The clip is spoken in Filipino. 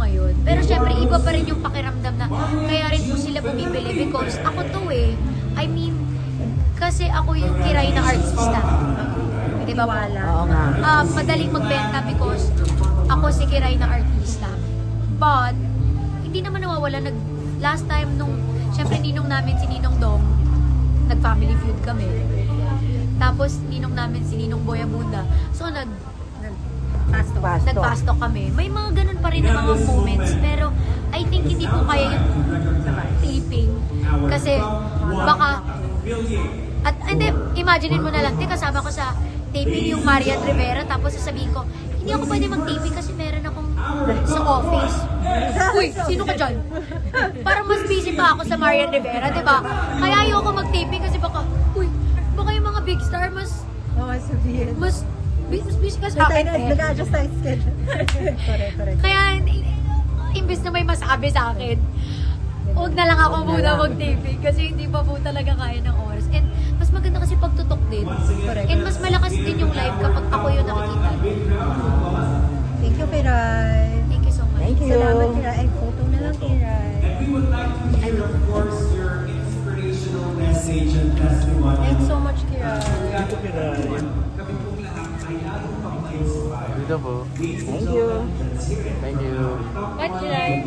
ngayon. Pero syempre, iba pa rin yung pakiramdam na kaya rin po sila bumibili because ako to eh. I mean, kasi ako yung kiray na artista. Di ba po? Oo nga. Madaling magbenta because ako si kiray na artista. But, hindi naman nawawala. Last time nung, syempre ninong namin si Ninong Dong, nag-family feud kami. Tapos ninong namin si Ninong Boy Abunda. So nag-fast talk kami. May mga ganun pa rin na mga moments. Pero I think hindi po kaya yung taping. Kasi baka, at hindi, imaginein mo na lang, kasama ko sa taping yung Marian Rivera. Tapos sasabihin ko, hindi ako pwede mag-taping kasi meron akong sa office. Uy, sino ka dyan? Parang mas busy pa ako sa Marian Rivera, diba? Kaya ayoko mag-taping kasi baka yung mga big star mas busy ka sa akin eh. Nag-adjust tayo schedule. Correct. Kaya, imbes na may masabi sa akin, huwag na lang ako muna mag-taping kasi hindi pa po talaga kaya ng oras. And mas maganda kasi pagtutok din. And mas malakas din yung live kapag ako yung nakikita. Thank you, Kiray. Thank you so much. Thank you. Salamat, Kiray. Ay, photo na lang, Kiray. We would like to hear, of course, your inspirational message and testimony. Thanks so much, Kiray. Kami pong lahat ay lalong pang-inspire. Dito po. Thank you. Thank you. Bye, Kiray.